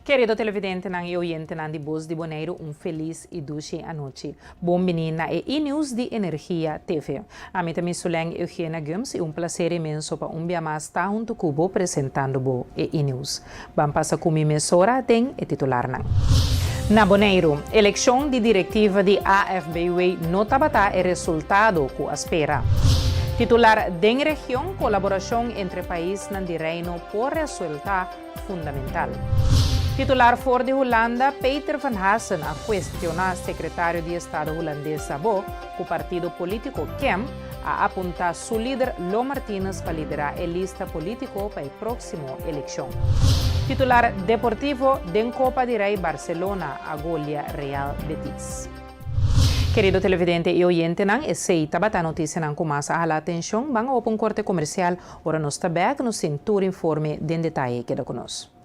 Querido televidente e oyente de Voz de Bonaire, feliz e doce noite. Bem-vindo na e-news de Energia TV. A mim também sou Eugênia Gomes e prazer imenso para dia mais estar junto com apresentando o e-news. Vamos passar com a emissora tem e titular. Na Bonaire, eleição de diretiva de AFBW não tabata é resultado com a espera. Titular da região, colaboração entre países na reino por resultado fundamental. Titular for de Holanda, Peter van Hassen, a questionar secretário de Estado holandês Sabo, o partido político KEM, a apontar seu líder Lo Martínez para liderar a lista político para a próxima eleição. Titular deportivo da Copa de Rei Barcelona, a Golia Real Betis. Querido televidente e oyente, esse tabata notícia com mais a atenção, vamos a um corte comercial, ora nós também nos cintura informe de detalhe que conosco.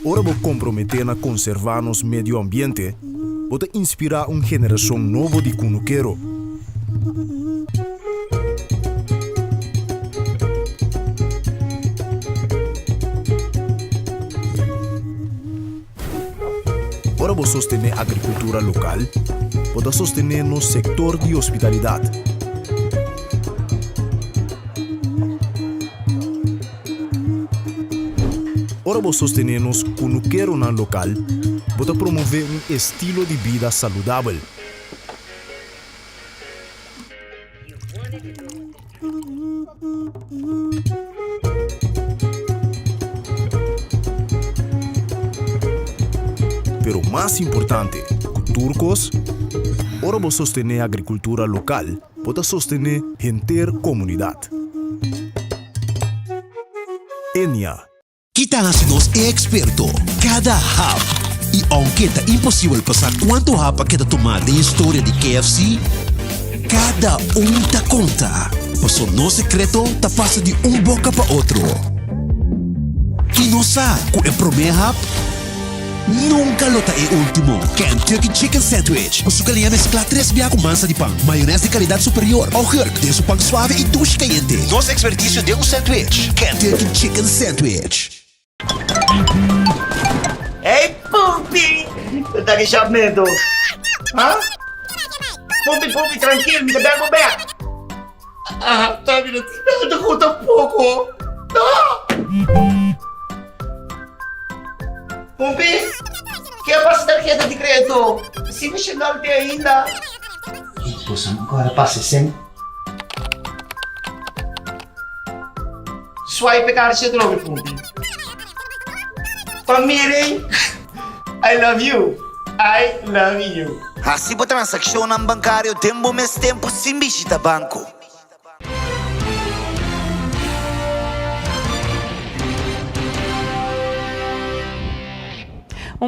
Ora vou comprometer na conservar nos medio ambiente, vou inspirar uma geração nova de cunuqueiro. Ora vou sostener a agricultura local, vou sostener no setor de hospitalidade. Ora vou sostener-nos cunuqueiro na local, vou promover um estilo de vida saudável. Pero mais importante, com turcos, ora vou sostener a agricultura local, vou sostener a inteira comunidade. Enia. Kita nos é experto. Cada hap. E aunque é impossível passar quanto hap que tomar da história de KFC, cada ta conta. Passou no secreto, ta passa de boca para outro. E não sabe que é primeiro hap, nunca lota é último. Kentucky Chicken Sandwich. O sucalhinha mescla 3 biá com massa de pão, maionese de qualidade superior, ao herc de pão suave e duche caliente. Nosso expertício de sandwich. Kentucky Chicken Sandwich. Hey, Pupi! Tu tá aqui chamando? Hã? Pupi, tranquilo, me dá o pé. Ah, tá me dando conta pouco. Não! Pupi, que é a tarjeta de crédito? Se me chegar de ainda. Poxa, agora passa sempre. Swipe card de novo, Pupi. Família, I love you. I love you. Assim por transação bancário, tempo mais tempo sem visita banco.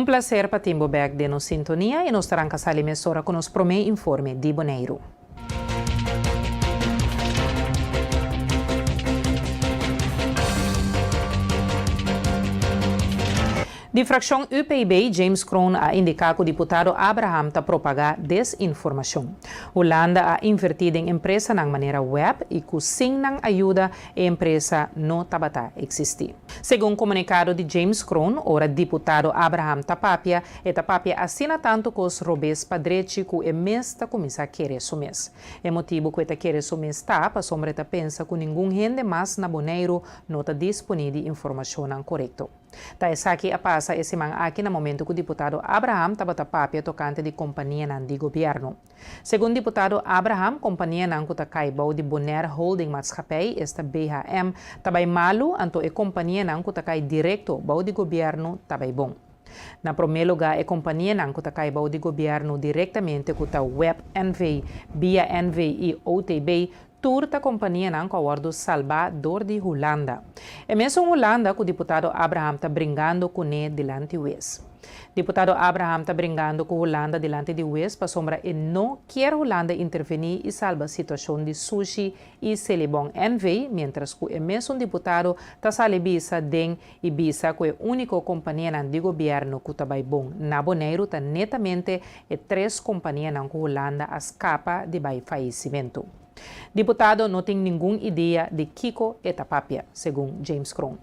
Prazer para Timbo Bag de nos sintonia e nos terão casal emissora com os primeiro informe de Bonaire. De fração UPB, James Kroon a indicar que o deputado Abraham está propagar desinformação. Holanda a invertido em empresa na maneira web e que sem não ajuda a empresa não tabata existir. Segundo o comunicado de James Kroon, ora deputado Abraham Tapapia, e Tapapia assina tanto que os robês padrete que o mês está começar a querer sumês. É motivo que está querer sumês está, para sombra está pensa que ninguém rende mais na Bonaire não está disponível informação correta. Tá essa aqui a passa esse man aqui no momento que o deputado Abraham estava tapapia tocante de companhia nan de governo. Segundo o deputado Abraham, companhia nan que caibau de Bonaire Holding Maatschappij, esta BHM, tabay malu anto e companhia nan que cai direto bau de governo tabay bom. Na primeiro lugar, a companhia não está caindo de governo diretamente com a Web NV, via NV e OTB, turta a companhia não acordo Salvador de Holanda. É mesmo Holanda que o deputado Abraham está brincando com ele delante do West. Deputado Abraham está brincando com Holanda delante de West para sombra e não quer Holanda intervenir e salvar a situação de sushi e celebon NV, mientras que o mesmo deputado está sale bisa den e bisa que a única companhia de governo que está bom na Boneiro está netamente e 3 companhias na Holanda escapa de falecimento. Deputado não tem nenhuma ideia de Kiko e Tapapia, segundo James Cron.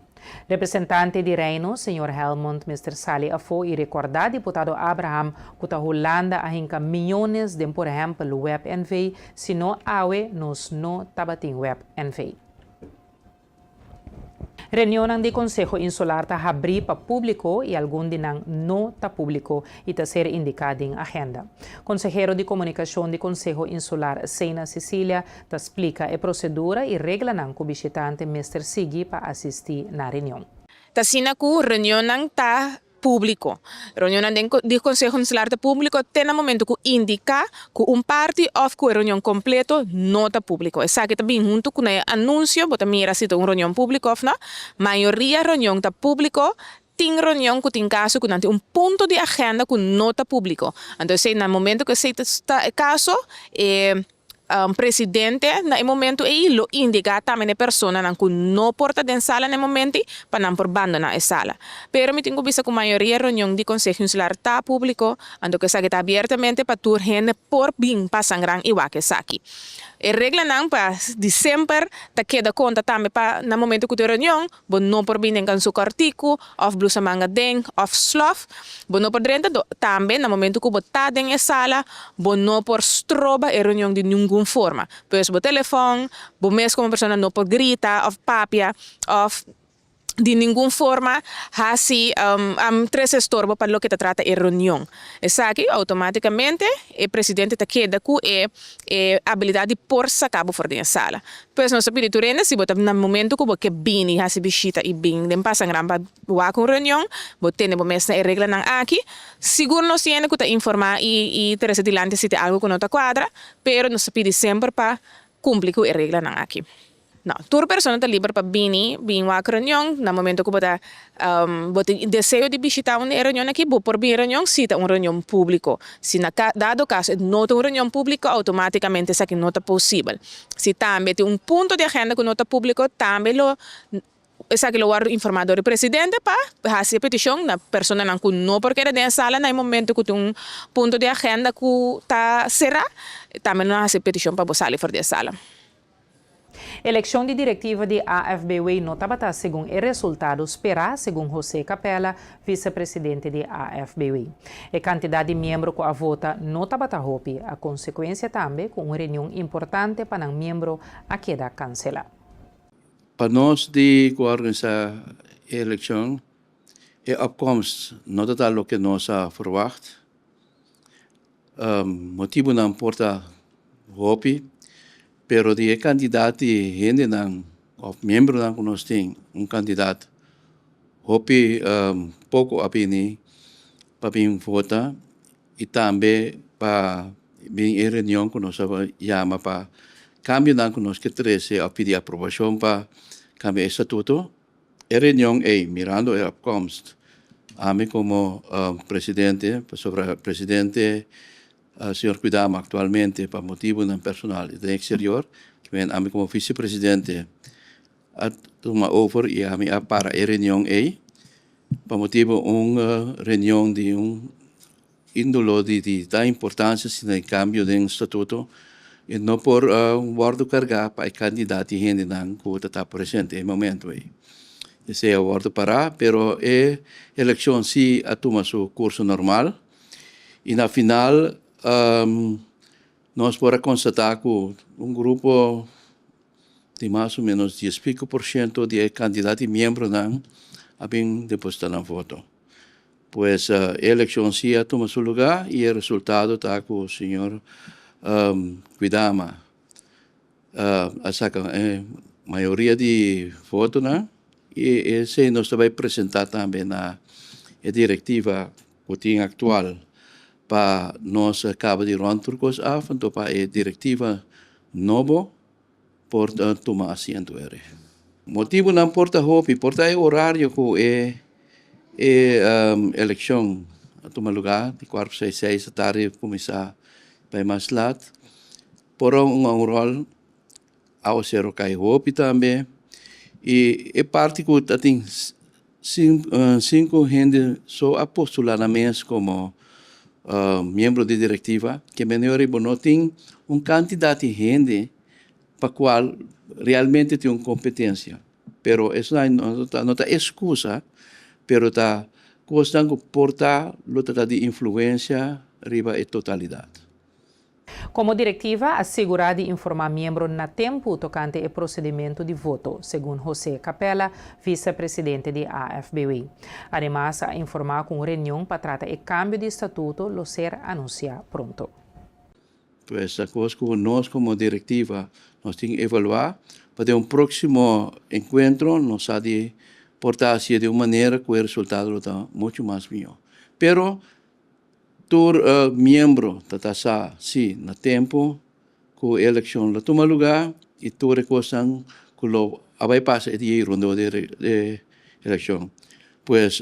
Representante de Reino, Sr. Helmond, Mr. Sally Afo, e recordar deputado Abraham que a Holanda arranca milhões de, por exemplo, web NV, se não awe nos não tabating web NV. Reunião do Conselho Insular está abrir para público e algum de não está público e está ser indicado em agenda. Consejero de Comunicação do Conselho Insular, Seina Cecília, está explica a procedura e regra que o visitante Mr. Sigi para assistir na reunião. Tasina ku reunião não está público. Reunião do Conselho Insular está público tem no momento que indica que parte ou que a reunião completo não está público. Essa que também junto com o anúncio, bota mira se uma reunião pública ou não, maioria reunião está público. Tem reunião que tem caso que não tem ponto de agenda que não está público. Então, no momento que se está caso, presidente na momento e lo indica também a persona que não porta dentro sala no momento para não abandonar a sala. Pero me tenho visto que a maioria reunião de Conselho Insular está público, então que está abertamente para toda gente por bem passar gran igual que aqui. A regra não para dezembro tá queda conta também para no momento que a reunião, bom não por bem em seu artigo, of blusa manga den, of slof, bom não por dentro também no momento que está dentro a sala, bom não por stroba a reunião de nenhuma forma. Pois bo telefone, bo mesmo como pessoa não por grita, of papia, of de nenhuma forma, assim, três estorbo para o que se trata de reunião. Essa aqui, automaticamente, o presidente está queda com a habilidade de pôr cabo fora da sala. Pois nós sabemos que se você no momento que você bem, assim, bichita e bem, nem passa grande para com reunião, você tem a mesma regra aqui. Seguro nós temos que informar e ter esse dilante se tem algo que não está quadra, pero nós sabemos sempre para cumprir com a regra aqui. Não, toda pessoa está livre para vir a reunião, no momento que você tem desejo de visitar uma reunião aqui, você por vir a reunião, se é uma reunião pública. Se, dado caso, não é uma reunião pública, automaticamente isso aqui não é possível. Se também tem ponto de agenda que não é público, também essa que o informador do presidente para fazer petição na pessoa que não porque era dentro da sala, no momento que tem ponto de agenda que está cerrado, também não fazer petição para sair fora da sala. Eleição de diretiva de AFBW não estava segundo o resultado esperado, segundo José Capella, vice-presidente de AFBW. A quantidade de membros que a vota não estava hopi, a consequência também com uma reunião importante para um membro a quedar cancelada. Para nós de organizar a eleição, a opkomst não está o que nós verwacht. Motivo não importa hopi, pero de candidato gente não, ou membro não que nós tem candidato, hopi pouco opini para vir votar e também para vir em reunião que nós chama para cambio não que nós que treze a pedir aprovação para cambiar estatuto. A reunião é mirando a opkomst. A mim como presidente, sobre presidente senhor Cuidama actualmente para motivo não personal do exterior, que a mim como vice-presidente a tomar over e a mim para a reunião para motivo reunião de índolo de da importância se no cambio de estatuto e não por guardo carga para candidato e gente não que está presente no momento aí. Esse é o guardo para, pero a eleição se a toma seu curso normal e na final nós podemos constatar que grupo de mais ou menos 10% de candidatos e membros não havem depositado na voto. Pois a eleição se toma seu lugar e o resultado está com o senhor Cuidama. A maioria de votos, não? E esse nós vai apresentar também na a diretiva que atual para nós acaba de rondturcos af, então para a diretiva novo por tomar assento. Motivo não porta hopi, porta é horário que eleição a tomar lugar, de 4, 6, 6 da tarde começar para mais lado. Por um rol ao ser o cai hopi também. E é parte que tem cinco gente só a postular na mesa como membro de diretiva, que melhor não tem quantidade de gente para qual realmente tem uma competência. Pero isso não é excusa, pero está costando portar luta de influência riba a totalidade. Como diretiva, assegurar de informar membro na tempo tocante o procedimento de voto, segundo José Capella, vice-presidente de AFBWI. Además, a informar com reunião para tratar o câmbio de estatuto, lo ser anunciar pronto. Pues a coisa que nós, como diretiva, nós temos que evaluar para um próximo encontro, nós há de portar-se de uma maneira que o resultado está muito mais melhor. Pero tur membro tatasa si na tempo que a eleição la toma lugar e tu recostan que lo abai passa e rondo de eleição. Pues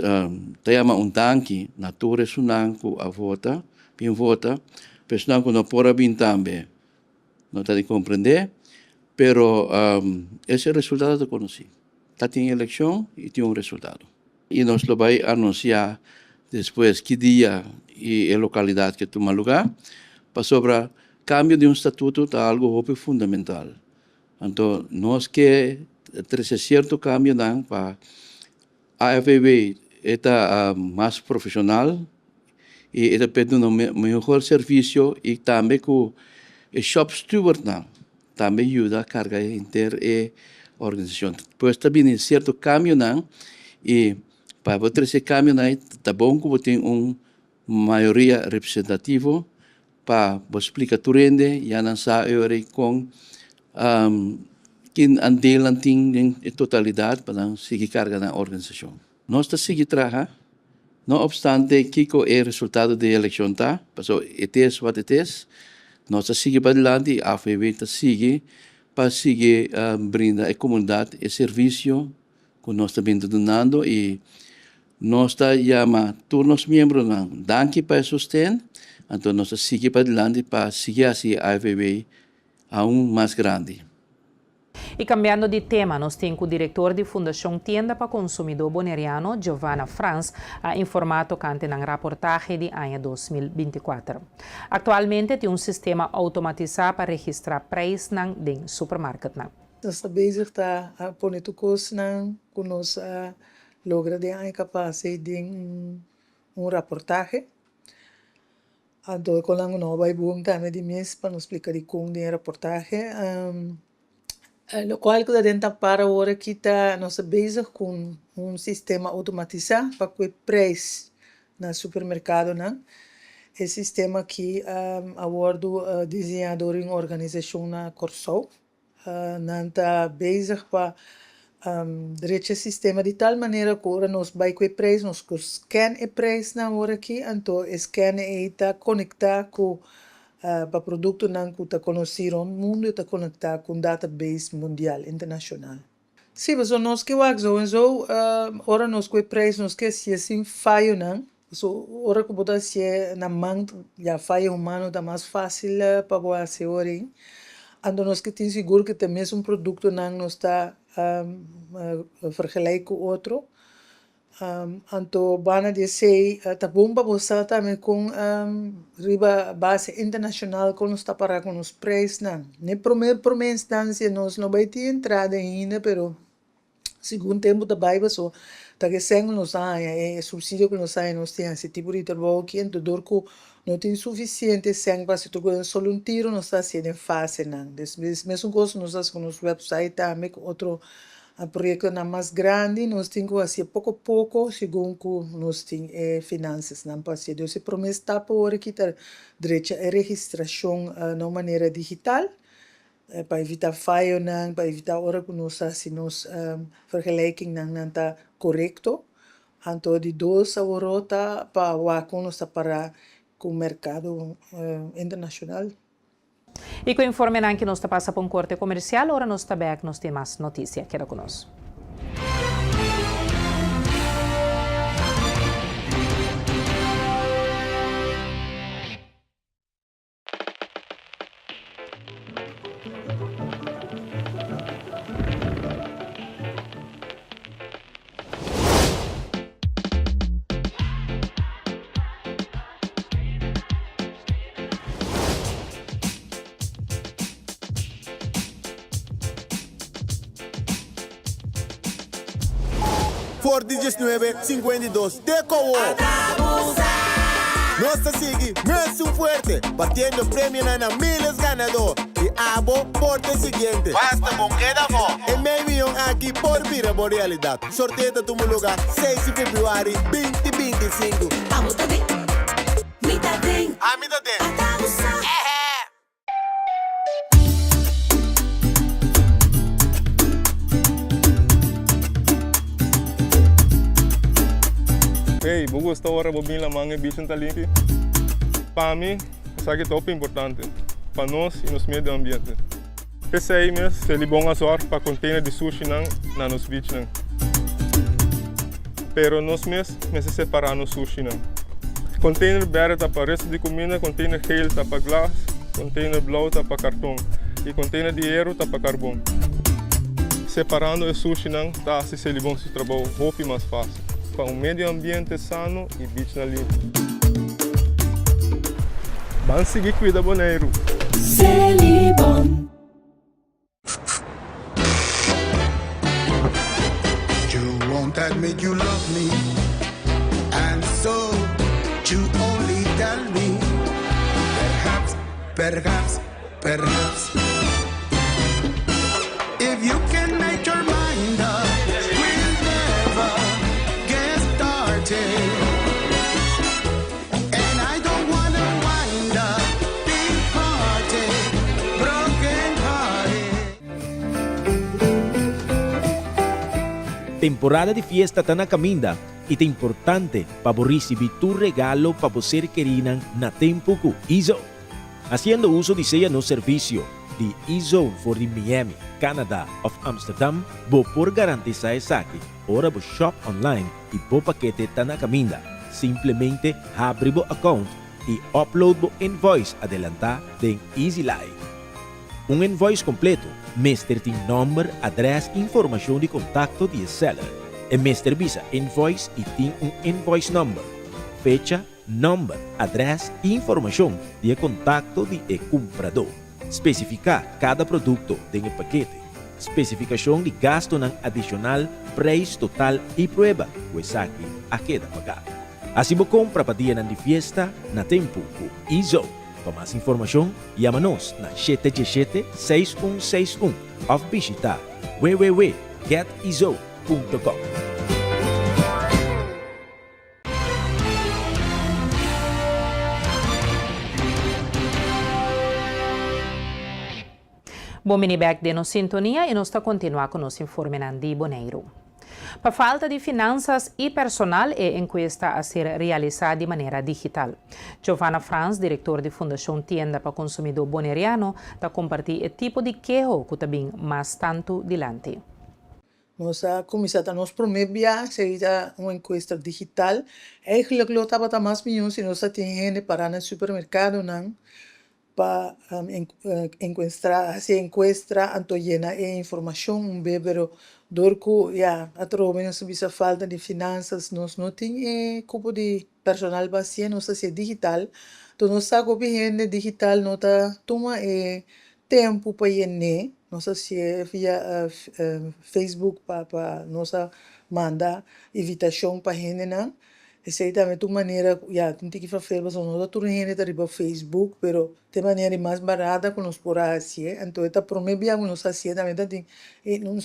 tayama tanque na tu resunan que a vota, bem vota, pues não que não pora bem também. Não está de compreender, pero esse resultado te conheci. Tá tem eleição e tem resultado. E nós lo vai anunciar depois que dia e a localidade que toma lugar, para sobre cambio de estatuto está algo fundamental. Então, nós que trazer certo cambio para a AFB está mais profissional e está pedindo melhor serviço e também que o shop steward também ajuda a carga inteira e organização. Pois também certo cambio e para você esse cambio está bom que você tem maioria representativa para explicar tudo e a não saber com quem andelan tem em totalidade para seguir carga na organização. Nós estamos seguindo trabalhar, não obstante que é o resultado da eleição está, passou ETS what it is, nós estamos seguindo para adelante e a AFB está seguindo para seguir brindar à comunidade o serviço que nós estamos dando e nós chamamos todos os membros danke para o sustento, então nós seguimos para adelante para seguir assim a AFB aún mais grande. E cambiando de tema, nós temos o diretor de Fundação Tienda para Consumidor Boneriano, Giovanna Franz, a informar tocante na reportagem de ano 2024. Atualmente tem sistema automatizado para registrar preços em supermercado. Nós estamos bezig a pôr custo que nós logra de capaz de reportagem. Então, quando nós vai bom também de mês para nos explicar como de reportagem. O qual que dentro para agora que nós bezig com sistema automatizado para que o preço no supermercado esse sistema que agora desenhador em organização na Corsol não está bezig para direito sistema de tal maneira que agora nós vai com o preço, nós scan o preço na hora aqui, então scan está conectado com para produto que está conhecido no mundo, está conectado com database mundial, internacional. Sim, mas nós que fazemos isso, agora nós com o preço, nós que se assim falho so agora que botar se na mão, já falha humano está mais fácil para você ora. Então nós que temos seguro que também um produto não está vergelijken com outro. Então, bana dizer, tá bom para você também com riba base internacional que nós está para com os preços, não. Nem primeira instância nós não vai ter entrada ainda, pero segundo tempo da Bíblia só, tá que sem nós é subsídio que nós temos esse tipo de trabalho que então dor que não tem suficiente sem para se tocar só tiro nós está sendo fácil, não. Mesmo coisa nós estamos com nos website também com outro projeto mais grande, nós temos que fazer pouco a pouco, segundo que nós temos finanças, não para ser. Esse promessa está para que ter direito a registração de maneira digital, para evitar falha, para evitar a hora que nós assim nós vergelijking não está correto. Anto de dos aborota para wakon está para com o mercado internacional. E com o informe que nos passa por um corte comercial, agora nos está back, nos tem mais notícia. Queda conosco. Ford 1952 de Cowo. Nuestra sigue, Messi fuerte, batiendo premio en miles ganador. Y abo por el siguiente. Basta, queda mo. En medio aquí por vida realidad. Sorteo de tu lugar 6 de febrero 2025. A mitad de. Hey, vou gostar agora de vir lá manhã bicho talento. Para mim, isso aqui é top importante para nós e nos meio ambiente. Esse aí mesmo, é bom a sorte para container de sushi na nos beach não. Pero nós mesmos separar no sushi não. Container verde tá para resto de comida, container geel tá para glass, container blauw tá para cartão e container de hierro tá para carvão. Separando o sushi não, tá se ele bom se trabalho, roupa mais fácil. Para um meio ambiente sano e beach na limpo. Vamos seguir cuida boneiro. Celibon. You won't admit you love me, and so you only tell me. Perhaps, if you can make your mind up, we'll never get started. And I don't wanna wind up big hearted, broken hearted. Temporada de fiesta está na caminda e é importante para recibir tu regalo para você querer na tempo com Izo. Haciendo uso de seu no servicio de Izo for the Miami, Canadá of Amsterdam, vou por garantizar saque. Ora vou shop online e vou paquete está na caminda. Simplesmente abre o account e upload o invoice adelantar em EasyLife. Um invoice completo, Mr. tem number, address e informação de contato de seller. E Mr. visa invoice e tem invoice number, fecha, number, address e informação de contato de comprador. Especificar cada produto de paquete. Especificação de gasto adicional, preço total e prueba, pues aqui a queda pagar. Assim você compra para dia de fiesta na tempo com Izo. Para mais informação, chama-nos na 717-6161 ou visita www.getizo.com. Bom mini-back de nos sintonia e nós está continuar com nosso informe de Boneiro. Para falta de finanças e personal, a encuesta a ser realizada de maneira digital. Giovanna Franz, diretor da Fundação Tienda para Consumidor Boneriano, está compartilhando o tipo de queijo que está bem mais tanto dilante. Nós começamos a nos prometer seria uma encuesta digital. Eigenlijk lo estava mais milhões se nós temos gente para no supermercado não. Para encontrar se encuesta anto llena e informação pero dorco ya atro menos bisa falta de finanças nós não tem cupo de personal base nós se digital então nós saco bem digital nota toma tempo para llenar nós se via Facebook para nós manda invitação para gente não essa também de maneira, tem que fazer, mas não dá tudo gente arriba Facebook, pero de maneira mais barata que nós por assim, então está promovendo que nós assim também tem,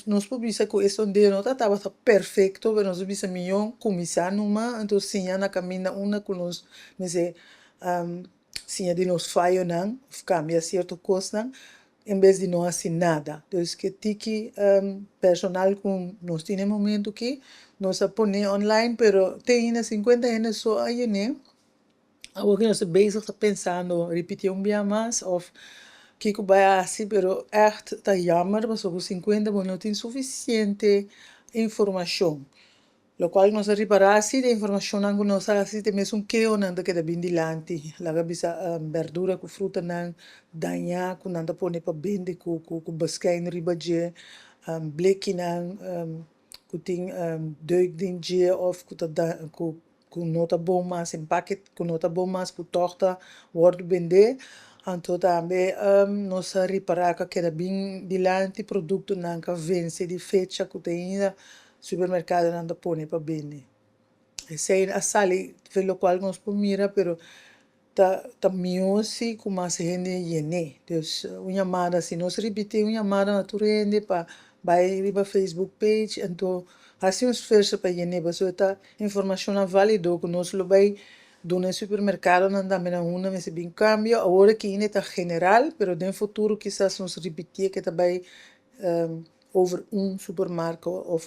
nós publica com isso onde não estava perfeito, mas nós publica milhão começar numa, então sim na caminha uma que nós, mas sim de nós falho não, cambia certo coisa não, em vez de não assim nada. Então, que tiki personal com nós tem momento que nós põe online, pero tem ainda 50 anos só aí, né? Agora que nós bezig pensando, repetir dia mais, of que vai assim, pero echt tá jammer, mas com 50 não tem suficiente informação. Lo qual nós reparar se a informação não nós assim tem mesmo que o nanda que da bem dilante, lá bisa verdura com fruta não danha, com nanda pone para bende com basquein ribaje, bleki não com tem deuk dinge of com nota bom mas em packet com nota bom mas com torta word bende. Então também nós reparar que da bem dilante produto não que vence de fecha que tem ainda supermercado não põe para bem. Esse é a sali, pelo qual nós pomira, pero tá miosi como a gente yene. Então, uma chamada, se nós repetir uma chamada naturende para vai riba Facebook page, então assim uns esforço para yene, mas essa informação é válida que nós lo vai do no supermercado não dá menos uma, mas bem cambio. Agora que ainda está general, pero no futuro quizás nós repetir que também over supermercado ou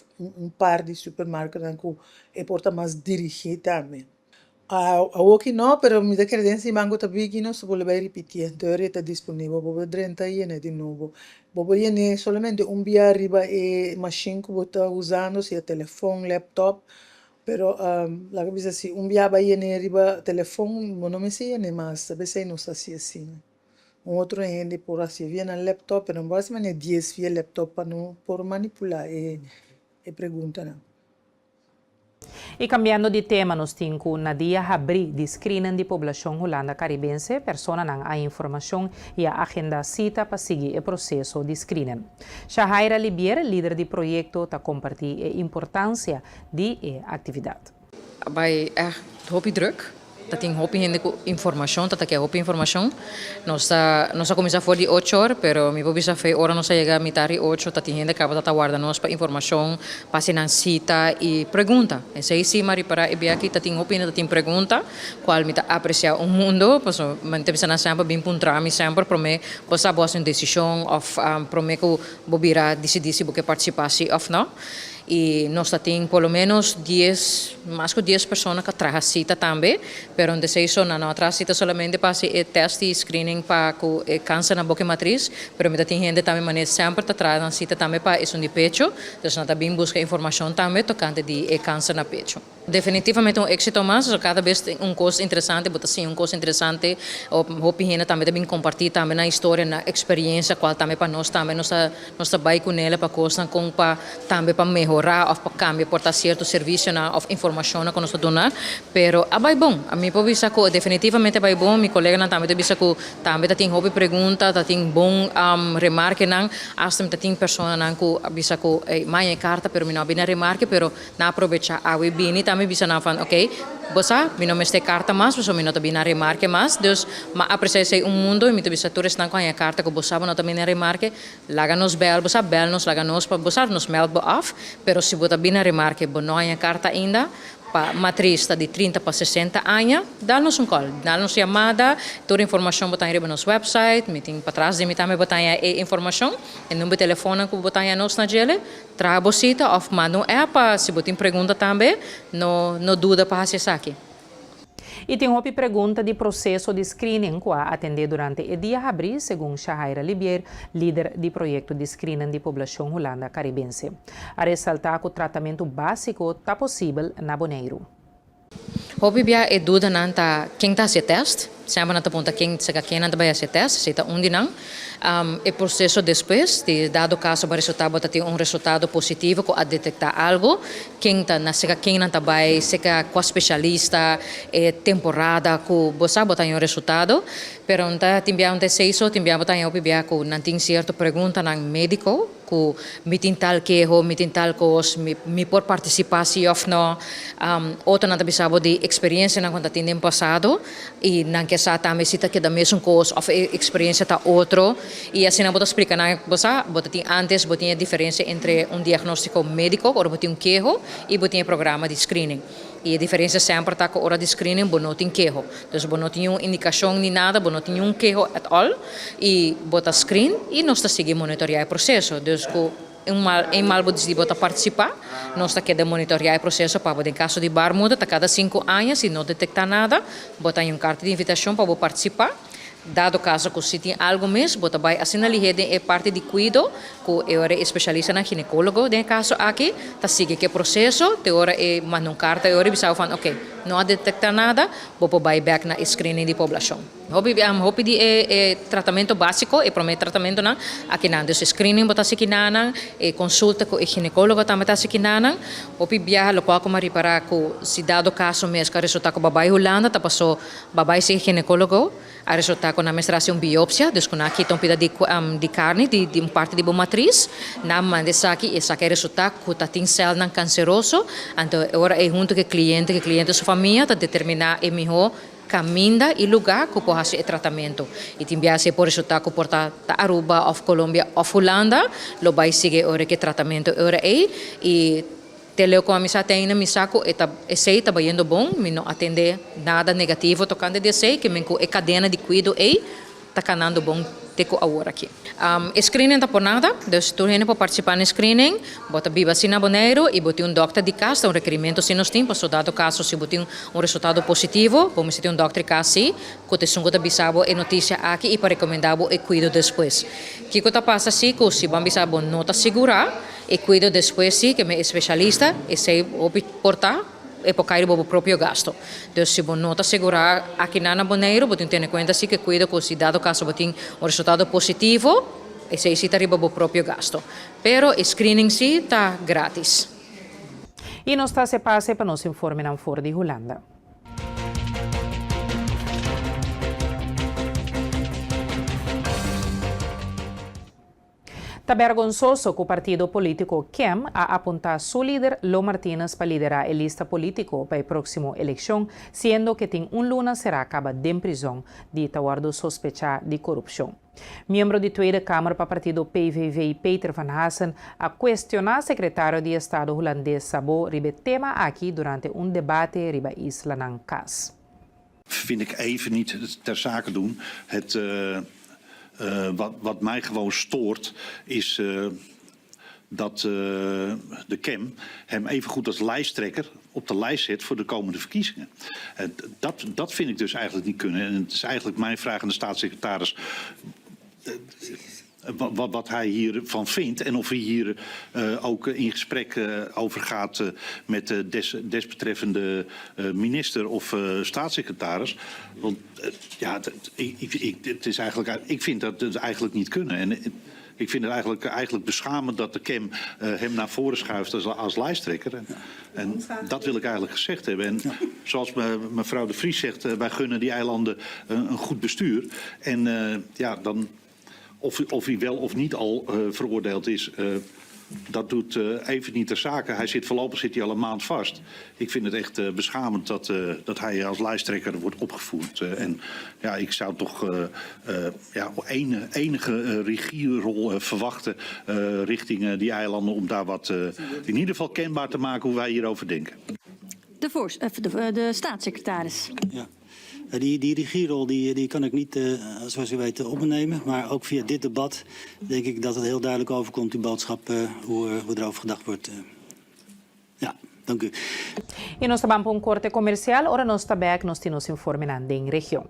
par de supermercados que é porta mais dirigido também. Aqui não, pero me dá credencia e mango também que não se pode repetir. Então está disponível para 30 anos de novo. Bobo é somente dia arriba e machine que você está usando, se é telefone, laptop, pero lá que diz assim, dia vai arriba telefone, não me sei nem mais, talvez não está assim. Outro gente por assim via no laptop, não vai se manejar 10 via laptop para não por manipular e pergunta não. E cambiando de tema, nós temos Nadia Habri, de Screening de População Holanda Caribense, persona não a informação e a agenda cita para seguir o processo de screening. Shahaira Libier, líder do projeto, está compartilhando a importância de atividade. Bij hoop druk. Dat tem hoop informação, dat é hoop informação. Nós começamos for de 8 horas, pero mi bisa fe hora nós chega a mitad 8, dat tem gente que acaba guarda nós para informação, passe na cita e pergunta. Esse aí sim mari para e aqui dat tem hoop dat tem pergunta, qual me apreciar o mundo, paso mante bisa na sempre bem puntrami sempre para me possa boa uma decisão of para me que bobira decidir se porque participasse of não. E nós temos pelo menos 10, mais que 10 pessoas que trazem cita também, pero onde se isso não traz cita somente para o teste e screening para o câncer na boca matriz, pero me tem gente também maneira sempre traz cita também para isso de pecho, então nós também busca informação também tocante de câncer na pecho. Definitivamente êxito mais, cada vez tem coisa interessante, bota sim coisa interessante, o pihina também compartilhar também na história, na experiência, qual também para nós também nós vai com ela para coisa com para também para melhorar ou para cambiar por certo serviço na ou informação que nós donar, pero vai bom, a mim pode dizer que definitivamente vai bom, meu colega também diz que também tem hobby pergunta, tem bom remarque não, hasta tem pessoa não que diz que mais carta, pero me não bem remarque, pero na aproveitar a webini também bisa na fan, ok, bosa, me não meste carta mais, bosa me não também na remarque mais, dus ma apreciar mundo e me bisa tourist não com a carta que bosa não também na remarque, laga nos bel, bosa bel nos laga nos para bosa nos meld off, pero se bota bem na remarque, não a carta ainda para matriz de 30 para 60 anos, dá-nos call, dá-nos chamada, toda a informação botar em nosso website, meeting para trás de mim também botar a informação, e número de telefone que botar em nós na gele, traga a cita, ou manda para se botar pergunta também, não dúvida para acessar aqui. E tem uma pergunta de processo de screening que a atender durante o dia abril, segundo Shahaira Libier, líder do projeto de screening de população holanda caribense. A ressaltar que o tratamento básico está possível na Bonaire. Hobby bia é dúvida não tá quem tá se teste, sempre não tá ponta quem não tá vai se teste, se tá onde não. O processo depois de dado caso para resultado ter resultado positivo com a detectar algo, quem tá na seca quem não tá vai seca com especialista temporada com você botar um resultado, pero não tá timbia onde se isso timbia botar hobby bia com não tem certo pergunta não médico com meeting tal queijo, meeting tal coisa, me por participar se ou não, outro não tá bisabo de experiência não quando tem passado e não que sa também se tá que da mesma coisa ou experiência tá outro e assim não vou explicar na você botar antes botar a diferença entre diagnóstico médico ou botar queijo e botar programa de screening. E a diferença sempre está com a hora de screening, você não tem queijo. Então, você não tem nenhuma indicação nem nada, você não tem nenhum queijo at all. E bota screen e nós estamos seguindo monitorear o processo. Então, em mal de bota participar, nós estamos querendo monitorear o processo para, em caso de barmuda, cada 5 anos, e não detectar nada, bota em carta de invitação para participar. Dado caso que você tem algo mesmo, você vai assinar a parte de cuidado, que eu era especialista na ginecólogo, no caso aqui, está seguindo o processo, eu mando uma carta, eu avisava, ok, não há detectar nada, você vai back na screening de população. Hope de tratamento básico, e promete tratamento na aqui na, então screening você se quinana, consulta com o ginecólogo também está se quinana, hope viaja local como reparar que se dado caso mesmo que resulta que o babai Holanda, tá passou babai se ginecólogo, a resulta com a menstruação biópsia, dus com aqui um pedaço de carne, de parte de boa matriz, na manda aqui, essa que resulta que tá tem célula não canceroso, então agora é junto com o cliente sua família, tá determinar o melhor caminho e lugar que pode fazer o tratamento. E também se por resultar que porta Aruba, ou Colômbia, ou Holanda, lo vai seguir o que tratamento agora é e teleo com a missa tem na missa que sei está indo bom, me não atende nada negativo tocando de sei que me é cadena de cuidado está canando bom teco agora aqui. Screening tá por nada, então tu ainda para participar no screening, bota vacina boneiro e bota doctor de casa, requerimento se nós tem para dado caso se bota resultado positivo, vamos ter doctor de casa que te sungo da bisabo e notícia aqui e para recomendar e cuido depois. Que tá passa se que se vamos bisabo não tá segura e cuido depois sim que me especialista e sei portar e por cair o próprio gasto. Então, se você não está seguro aqui na Boneiro, você tem em conta que cuida que se dado caso você tem resultado positivo, e se está arriba o próprio gasto. Pero o screening sim está grátis. E nós está se passe para nos informar na Ford de Holanda. Está vergonzoso que o partido político KEM a apuntar su líder, Lo Martínez, para liderar a lista político para a próxima eleição, sendo que tem luna será acaba de prisão de tawardo sospechar de corrupção. Membro de Tweede Kamer para o partido PVV, Peter van Hassen, a questionar o secretário de Estado holandês Sabo ribe tema aqui durante debate ribe Isla ng Cas. Vind ik even niet ter zake doen. Wat mij gewoon stoort is dat de KEM hem even goed als lijsttrekker op de lijst zet voor de komende verkiezingen. Dat vind ik dus eigenlijk niet kunnen. En het is eigenlijk mijn vraag aan de staatssecretaris wat hij hiervan vindt en of hij hier ook in gesprek over gaat met de desbetreffende minister of staatssecretaris. Want ja, het is eigenlijk, ik vind dat het eigenlijk niet kunnen. En ik vind het eigenlijk beschamend dat de KEM hem naar voren schuift als lijsttrekker. En dat wil ik eigenlijk gezegd hebben. En zoals mevrouw De Vries zegt, wij gunnen die eilanden een goed bestuur. En ja, dan of hij wel of niet al veroordeeld is, dat doet even niet ter zake. Voorlopig zit hij al een maand vast. Ik vind het echt beschamend dat hij als lijsttrekker wordt opgevoerd. En ja, ik zou toch enige regierol verwachten richting die eilanden om daar wat in ieder geval kenbaar te maken hoe wij hierover denken. De staatssecretaris. Ja. Die regierol die kan ik niet, zoals u weet, opnemen. Maar ook via dit debat denk ik dat het heel duidelijk overkomt, die boodschap, hoe erover gedacht wordt. Ja, dank u. E nós estamos para corte comercial, ora nós está back, nós temos informe na região.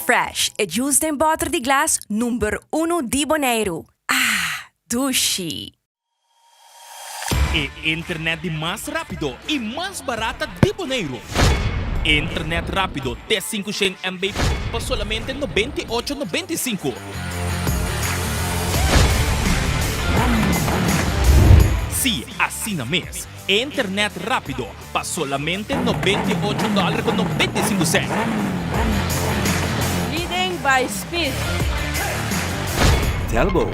Fresh e juice em botra de glass número 1 de Bonaire. Ah, Dushi. E internet de mais rápido e mais barata de Bonaire. Internet rápido T5 MB por solamente 98,95. Sí, así na mes. Internet rápido pa solamente $98.95. Leading by speed. Telbo.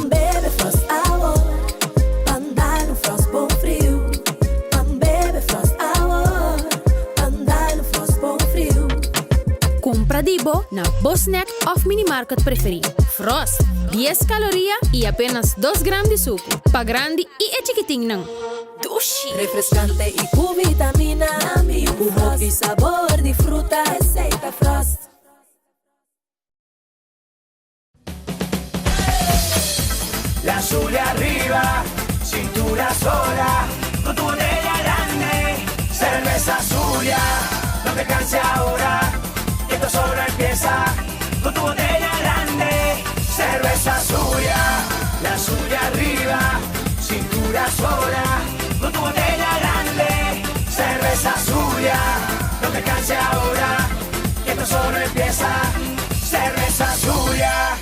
Bebe Frost Hour. Andar no Frost bom frio. Bebe Frost Hour. Andar no Frost bom frio. Compra Dibo na Bosnack of Minimarket preferido. Frost, 10 calorías y apenas 2 gramos de suco. Pa grande y chiquitín não. Dushi. Refrescante y con vitamina. Jugo y sabor de fruta. Receita Frost. La azul arriba, cintura sola, con tu botella grande, cerveza suya, no te canses ahora, que esto solo empieza, con tu botella grande, cerveza suya, la suya arriba, cintura sola, con tu botella grande, cerveza suya, no te canses ahora, que esto solo empieza, cerveza suya.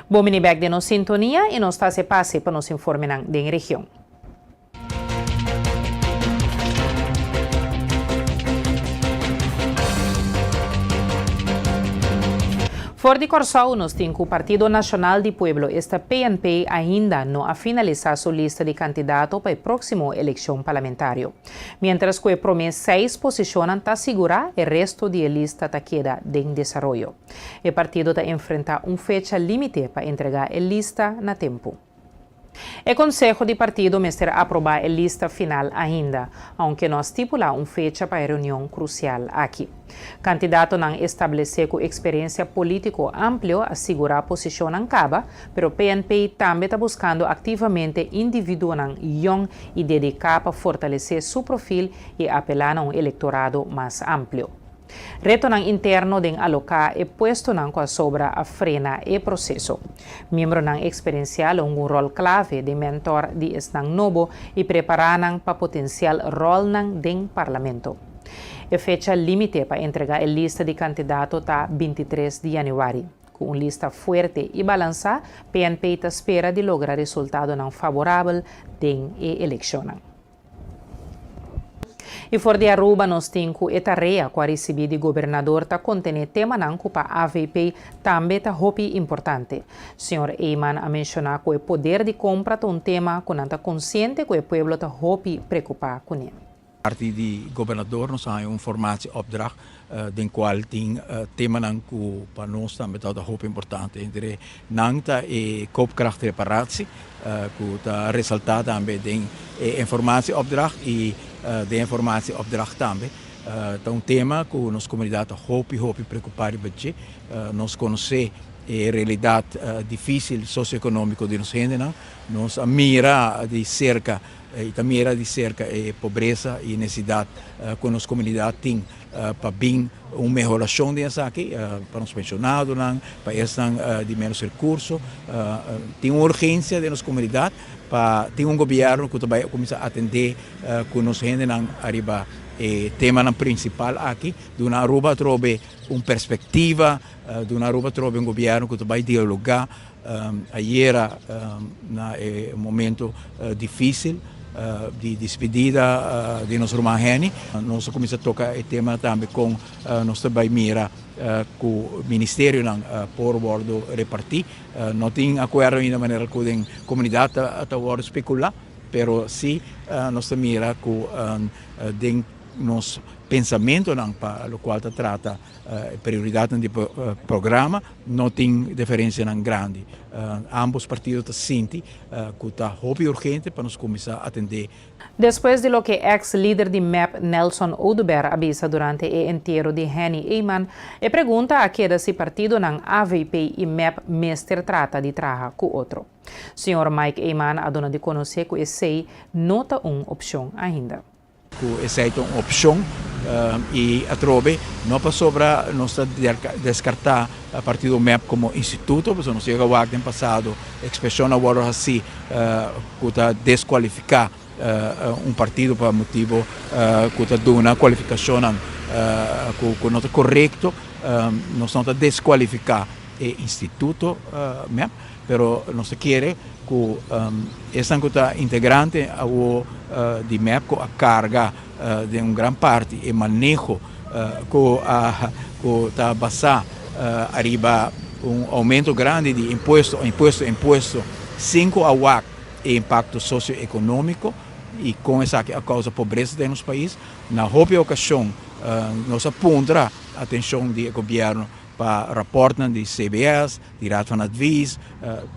Bomini back de nos sintonia e nos se passe para nos informar da região. For de Corsol, nos tem que o Partido Nacional do Pueblo, esta PNP, ainda não a finalizar sua lista de candidatos para a próxima eleição parlamentar. Mientras que a promessa 6 posicionam para segurar o resto da lista que queda em desenvolvimento. O partido está enfrentando fecha limite para entregar a lista na tempo. O Conselho de Partido mestre aprovar a lista final ainda, aunque não estipula fecha para a reunião crucial aqui. Candidato não estabelece com experiência política ampla assegurar a posição em caba, pero PNP também está buscando ativamente indivíduos young e dedicar para fortalecer seu perfil e apelar a eleitorado mais amplo. Reto interno den alocar e puesto com a sobra a frena e processo. Membro experiencial um rol clave de mentor de estang novo e preparar para potencial rol den parlamento. A fecha limite para entregar a lista de candidatos está 23 de janeiro. Com uma lista forte e balançada, PNP espera de lograr resultado favorável den eleição. E for de Aruba, nós temos a tarefa que recebi do governador para conter tema para a AVP também está importante. O senhor Eyman a mencionar que o poder de compra é tema que não está consciente que o povo está preocupado com ele. Parte de governador nos há formatieopdracht den qual tem tema que para nós também está importante. Entre nanta e koopkrachtreparatie que está ressaltado também den informatieopdracht e de informatieopdracht também. É tema que nossa comunidade está preocupada com. Nós conhecemos a realidade difícil socioeconômica de nós gente, nós mira de cerca a pobreza e necessidade que nossa comunidade tem para bem uma melhoração dessa aqui, para os pensionados, para esses de menos recursos. Tem uma urgência de nossa comunidade, para ter governo que vai começar a atender com nossa gente arriba. O tema principal aqui, de uma Aruba trobe uma perspectiva, de uma Aruba trobe governo que vai dialogar. Era um momento difícil de despedida de nosso irmão Henny. Nós começamos a tocar o tema também com nosso mira com o Ministério por bordo repartir. Não tem acordo de maneira que a comunidade está especular, mas sim nós mira com nos pensamento para o qual trata prioridade do programa não tem diferença grande. Ambos partidos sentem que está urgente para nos começar a atender. Depois de lo que ex-líder de MEP Nelson Oduber avisa durante o entierro de Henny Eyman, e pergunta a queda se partido ng AVP e MEP mestre trata de trabalhar com outro. Senhor Mike Eyman a dona de conhecer que esse nota opção ainda. Essa é uma opção e a trobe não para sobra não está descartar a partir do MEP como instituto, porque não chega o ano passado, a expressão agora assim que está desqualificar um partido para motivo que está dando uma qualificação que não está correto, nós não está desqualificar o instituto mesmo, pero nós quer que essa está integrante de MEP a carga de uma grande parte e manejo que está basado arriba aumento grande de imposto, 5 a WAC e impacto socioeconômico e com essa a causa pobreza de nosso país. Na própria ocasião, nós apontamos a atenção do governo para raporten de CBS, de Raad van Advies,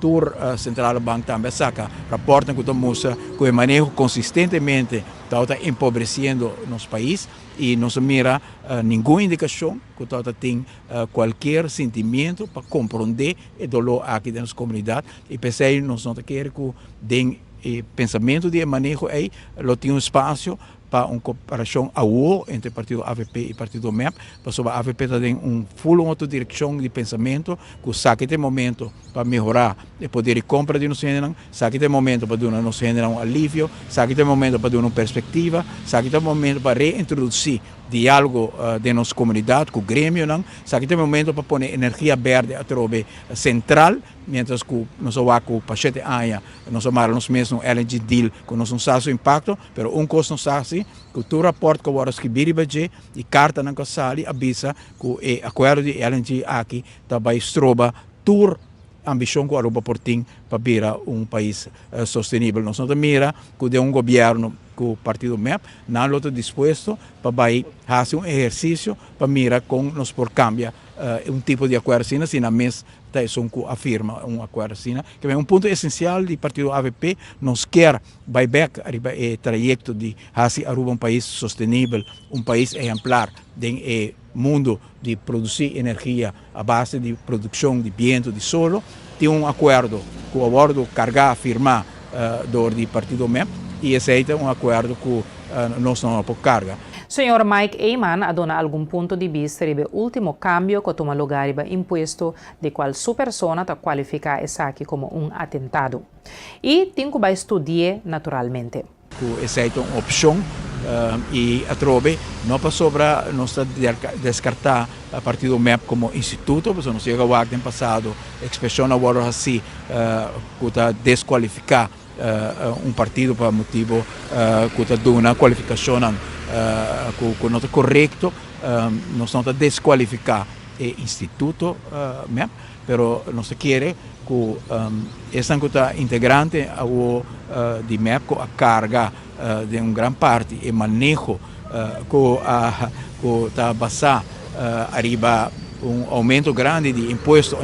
door Centrale Bank também saca raporten que mostra que o manejo consistentemente está empobrecendo nosso país e não se mira nenhuma indicação que tem qualquer sentimento para compreender o dolor aqui da nossa comunidade e pensei nós não queremos que den pensamento de manejo aí lo tem espaço para uma cooperação entre o partido AVP e o partido MEP, para a AVP tem full outra direção de pensamento, que sabe que tem momento para melhorar o poder de compra de nosso gênero, sabe que tem momento para dar nosso gênero um alívio, sabe que tem momento para dar uma perspectiva, sabe que tem momento para reintroduzir diálogo de nossa comunidade, com o grêmio, sabe que tem momento para pôr energia verde a trobe central, mientras que nós vamos com o Pachete Anha, nós vamos mesmo LNG deal, que nós não sabemos o impacto, mas um custo não sabe que o rapport que agora escrever e carta na sala avisa que o acordo de LNG aqui também estroba tour ambição que o Aruba Portim para virar país sustentável. Nós não mira que de governo que o partido MEP não está disposto para fazer exercício para mirar com nós por cambiar tipo de acordo assim, se na mesa que afirma acordo assim, que é ponto essencial do partido AVP, nós quer buyback o trajeto de fazer Aruba país sustentável, país exemplar do mundo de produzir energia à base de produção de vento, de solo, tem acordo que o acordo cargar, firmar do partido MEP e aceita acordo que nós não podemos carga. Senhor Mike Eyman adona algum ponto de vista sobre o último cambio que toma lugar no imposto de qual sua persona está qualificada aqui como atentado. E tem que estudar naturalmente. Essa é uma opção e a trobe não para sobra não está descartar a partir do MEP como instituto, porque não chega a no passado expressão agora assim que está desqualificar partido para motivo que está dando uma qualificação que não está correto, nós não está desqualificar o instituto MEP, pero nós quer que essa está integrante de MEP com a carga de uma grande parte e manejo que está basado arriba aumento grande de imposto,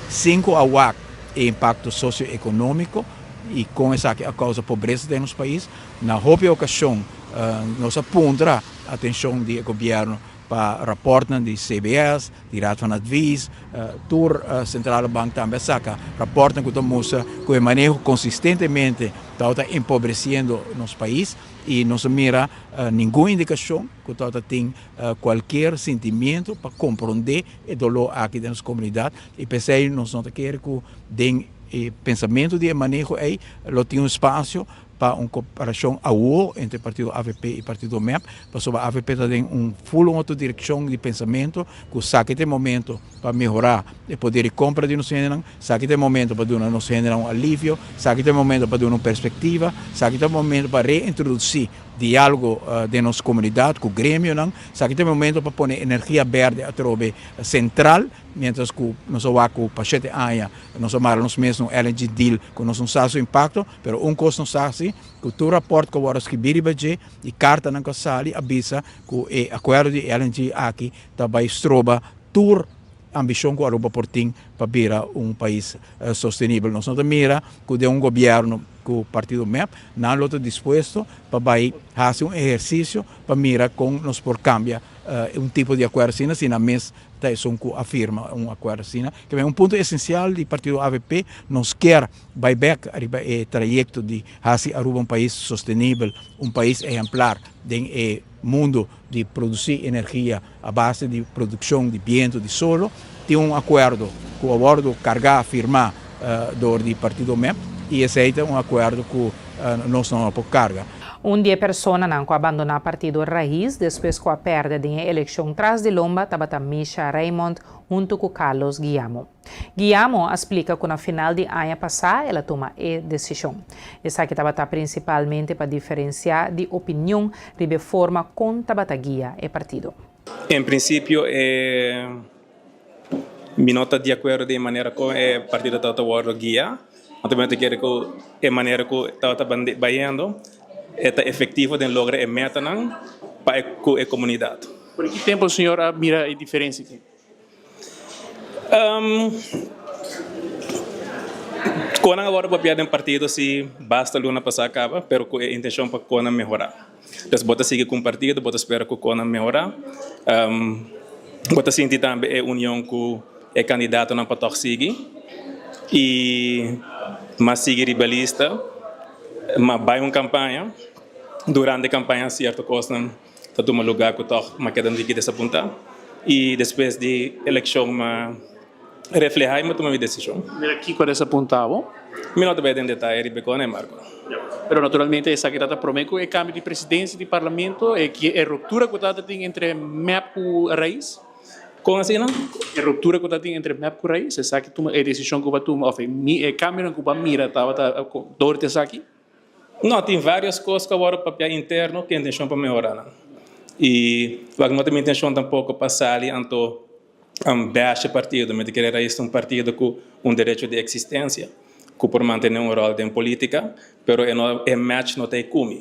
5 a WAC e impacto socioeconômico e com essa a causa pobreza de nosso país. Na própria ocasião, nós apontamos a atenção do governo para raporten de CBS, de Raad van Advies, door Centrale Bank também saca raporten que mostra que o manejo consistentemente está empobrecendo nosso país e não se mira nenhuma indicação que tem qualquer sentimento para compreender o dolor aqui da nossa comunidade e pensei nós não queremos que den pensamento de manejo aí lo tem espaço para uma cooperação entre o partido AVP e o partido MEP, para a AVP tem full outra direção de pensamento, que sabe que tem momento para melhorar o poder de compra de nosso gênero, sabe que tem momento para dar nosso gênero um alívio, sabe que tem momento para dar uma perspectiva, sabe que tem momento para reintroduzir diálogo de nossa comunidade, com o grêmio, sabe que tem momento para pôr energia verde a trobe central, mientras que nós vamos com o Pachete Anha, nós vamos mesmo LNG deal, que nós não sabemos o impacto, mas um custo não sabe que o rapport que agora escrever e carta na sala avisa que o acordo de LNG aqui também estroba tour ambição que o Aruba Portim para virar país sustentável. Nós não mira que de governo que o partido MEP não está disposto para fazer exercício para mirar com nós por cambiar tipo de acordo assim, na mesa que afirma acordo assim, que é ponto essencial do partido AVP, nós quer buyback o trajeto de fazer Aruba país sustentável, país exemplar do mundo de produzir energia à base de produção de vento, de solo, tem acordo que o acordo cargar, firmar do partido MEP e aceita acordo que nós não por carga. 10 pessoas não abandonar o partido Raiz depois com a perda da eleição tras de Lomba, tabata Misha Raymond junto com Carlos Guillermo. Guillermo explica que na final de ano passado ela toma a decisão. Essa que tabata principalmente para diferenciar de opinião de forma com tabata guia e partido. Em princípio, me nota de acordo de maneira como o partido está guia. Naturalmente, quero que a maneira que está trabalhando é efetivo de lograr a meta para a comunidade. Por que tempo o senhor mira a diferença aqui? Quando agora o papel de partido se basta a luna passar acaba, mas com a intenção para Conan melhorar. Então, bota seguir com o partido, bota esperar que Conan melhorar. Bota sentir também a união com o candidato não para seguir. E mas seguir rebelista, mas vai uma campanha. Durante a campanha, certo coisa está tomando lugar que está uma queda de desapontar. E depois de eleição, refletir e tomar uma decisão. Mira aqui quando essa apontava. Me não vai em detalhe, né, Marco? Pero naturalmente essa que está promete é cambio de presidência de parlamento e que é ruptura que está tem entre MEP e Raiz. Como assim não? É ruptura que está tem entre MEP e Raiz. Essa que toma a decisão que vai tomar, é cambio que vai mira estava dor de aqui. Não, tem várias coisas que agora o papel interno que a intenção para melhorar. Não? E não tem intenção tampouco para sair então baixo partido, mas querer um partido com direito de existência, que por manter um rol em política, mas é match não tem como.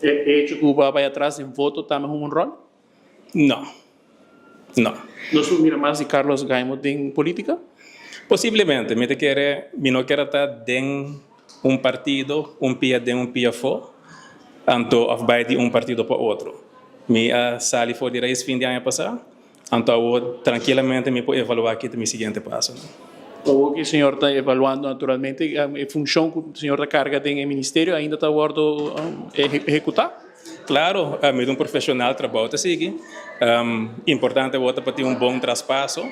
É que Cuba vai atrás em voto também um rol? Não. Não. Nós mira mais de Carlos Guillermo em política? Possivelmente, mas não quero estar dentro partido, pia de pia fora, então vai de partido para outro. Me sali foi de Raiz fim de ano passado, então tranquilamente me pode evaluar aqui no seguinte passo. O que o senhor está evaluando naturalmente a função que o senhor da carga tem no ministério ainda está guardo executar? Claro, um profissional trabalha a seguir. Importante é para ter bom traspasso,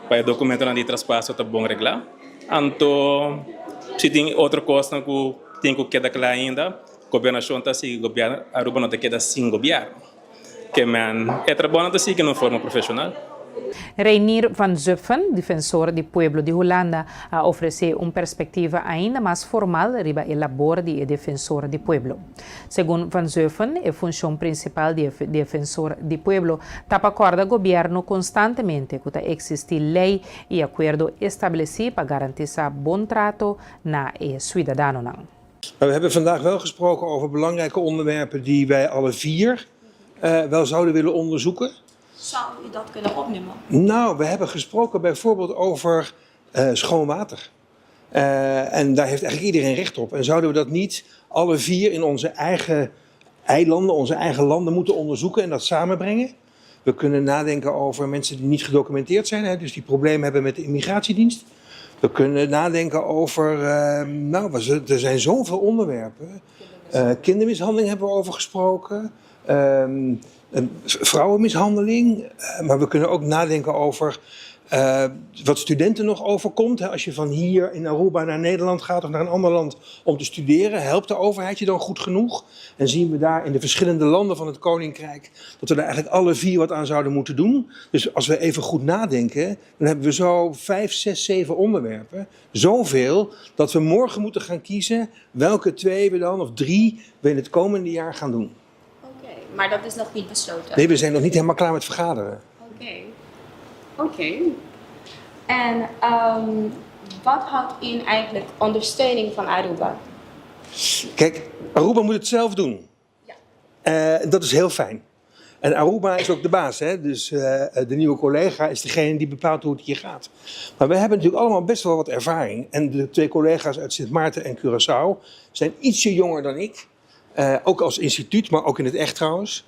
para o documento de traspasso está bom reglar. Então, se tem outra coisa que tem que quedar claro ainda, o governo está seguindo, o governo Aruba não queda sem governo. Que é trabalhando assim de uma forma profissional. Reinier van Zupfen, defensor do povo de Holanda, oferece uma perspectiva ainda mais formal riba a labor de defensor do povo. Segundo van Zupfen, a função principal de defensor do povo tapa acorda governo constantemente que existe lei e acordo estabelecido para garantir bom trato na cidadão. We hebben vandaag wel gesproken over belangrijke onderwerpen die wij alle vier wel zouden willen onderzoeken. Zou u dat kunnen opnemen? Nou, we hebben gesproken bijvoorbeeld over schoon water. En daar heeft eigenlijk iedereen recht op. En zouden we dat niet alle vier in onze eigen eilanden, onze eigen landen moeten onderzoeken en dat samenbrengen? We kunnen nadenken over mensen die niet gedocumenteerd zijn, hè, dus die problemen hebben met de immigratiedienst. We kunnen nadenken over, er zijn zoveel onderwerpen. Kindermishandeling hebben we over gesproken. Vrouwenmishandeling. Maar we kunnen ook nadenken over wat studenten nog overkomt. Hè. Als je van hier in Aruba naar Nederland gaat of naar een ander land om te studeren, helpt de overheid je dan goed genoeg? En zien we daar in de verschillende landen van het Koninkrijk dat we daar eigenlijk alle vier wat aan zouden moeten doen. Dus als we even goed nadenken, dan hebben we zo 5, 6, 7 onderwerpen. Zoveel dat we morgen moeten gaan kiezen welke 2 we dan, of 3 we in het komende jaar gaan doen. Maar dat is nog niet besloten? Nee, we zijn nog niet helemaal klaar met vergaderen. Oké. En wat houdt in eigenlijk ondersteuning van Aruba? Kijk, Aruba moet het zelf doen. Ja. Dat is heel fijn. En Aruba is ook de baas, hè? Dus de nieuwe collega is degene die bepaalt hoe het hier gaat. Maar we hebben natuurlijk allemaal best wel wat ervaring. En de 2 collega's uit Sint Maarten en Curaçao zijn ietsje jonger dan ik. Ook als instituut, maar ook in het echt trouwens.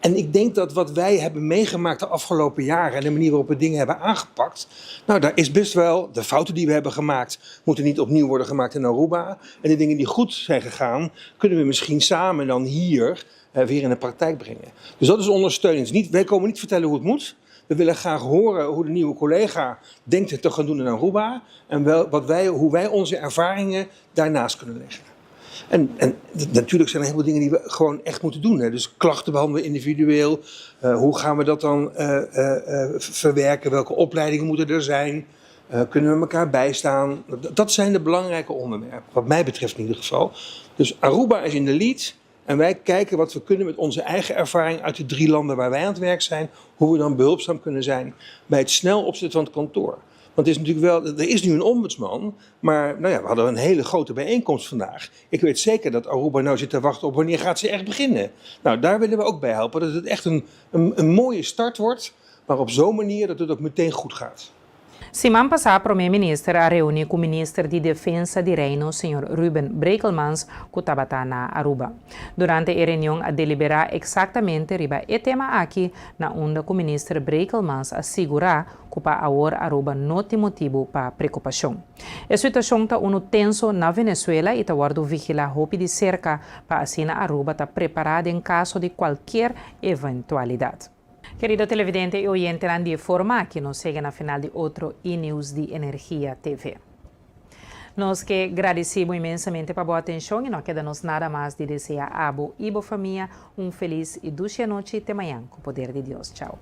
En ik denk dat wat wij hebben meegemaakt de afgelopen jaren en de manier waarop we dingen hebben aangepakt, nou, daar is best wel, de fouten die we hebben gemaakt, moeten niet opnieuw worden gemaakt in Aruba. En de dingen die goed zijn gegaan, kunnen we misschien samen dan hier weer in de praktijk brengen. Dus dat is ondersteuning. Wij komen niet vertellen hoe het moet. We willen graag horen hoe de nieuwe collega denkt het te gaan doen in Aruba. En hoe wij onze ervaringen daarnaast kunnen leggen. En natuurlijk zijn er heel veel dingen die we gewoon echt moeten doen. Hè. Dus klachten behandelen individueel. Hoe gaan we dat dan verwerken? Welke opleidingen moeten er zijn? Kunnen we elkaar bijstaan? Dat zijn de belangrijke onderwerpen, wat mij betreft in ieder geval. Dus Aruba is in de lead. En wij kijken wat we kunnen met onze eigen ervaring uit de 3 landen waar wij aan het werk zijn. Hoe we dan behulpzaam kunnen zijn bij het snel opzetten van het kantoor. Want het is natuurlijk wel, er is nu een ombudsman, maar nou ja, we hadden een hele grote bijeenkomst vandaag. Ik weet zeker dat Aruba nou zit te wachten op wanneer gaat ze echt beginnen. Nou, daar willen we ook bij helpen, dat het echt een mooie start wordt, maar op zo'n manier dat het ook meteen goed gaat. Semana passada, o primeiro-ministro a reuniu com o ministro de Defesa de Reino, Sr. Ruben Brekelmans, que estava na Aruba. Durante a reunião, a deliberar exatamente riba e tema aqui, na onde o ministro Brekelmans assegurar que para agora Aruba não tem motivo para preocupação. A situação está tenso na Venezuela e está guardando vigilar roupa de cerca para assim a Aruba está preparada em caso de qualquer eventualidade. Querido televidente e oyente, de forma que nos siga na final de outro e-News de Energia TV. Nós que agradecemos imensamente por boa atenção e não queda-nos nada mais de desejar a Abo e a família feliz e dulce noite. Até amanhã, com o poder de Deus. Tchau.